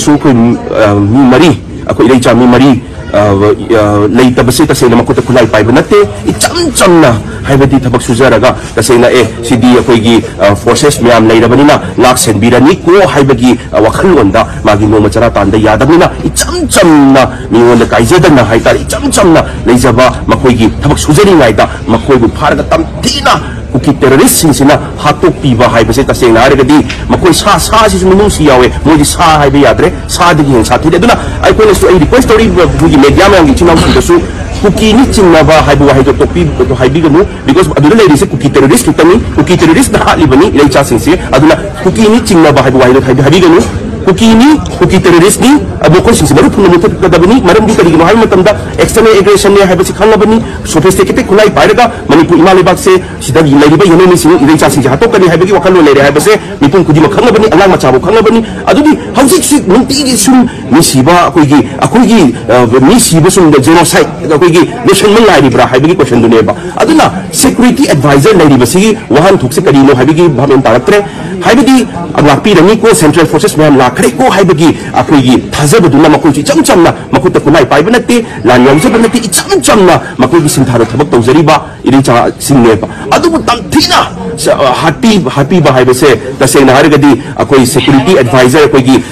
su ko mi mari ako ilay cha mi mari lay tabasi tasay na makuta kulay pa ibanate icham na haibadi tabak suzaraga tasay na sidi ako igi forces miyam lay naman nina ngaksen birani ko haibagi wakalwanda magi no machara tanda yadam nina icham na miyon na kaizadan na haitar icham na lay zaba makoy gi tabak suzari ngaita makoy bu pharaga tamtina kuki terrorist sina hatok piba haibase tasay na aragadi makoy sa si sumunong siyawe mo di sa haibe yadre sa digi sa tide duna ay ko su ay request story bugi media mang gichinaw su kuki ni chingna ba haibu wa haito topi to haibi ganu because aduna lady se kuki terrorist kitani kuki terrorist na halibani ilay cha sinse aduna kuki ni chingna ba haibu wa haito haibi ganu kuki terrorist ni abu ko sinse baru pun mutat kadabani maram di kadi mahal matamda external aggression ne haibasi khangabani sophisticated kulai pairaga manipur imali bak se sida lady ba yene ni sin ilay cha sinse hatok kani haibagi wakal lo lere haibase mipun kudi makhangabani alang machabu khangabani adudi hausi si nunti gi sum ni siba akoigi ni siba sum de genocide akoigi nation man lai bra haibagi question dune ba aduna security advisor lady basi wahan thukse kadi no haibagi bhamen taratre haibagi aglapi rani ko central forces man la khare ko haibagi akoigi thazabaduna makoi cham na makuta kunai pai banati lan yong banati cham na makoigi sintharo thabak tawjari ba iri cha singne ba adubu tamthina happy ba haibase tasena hargadi akoi security advisor akoigi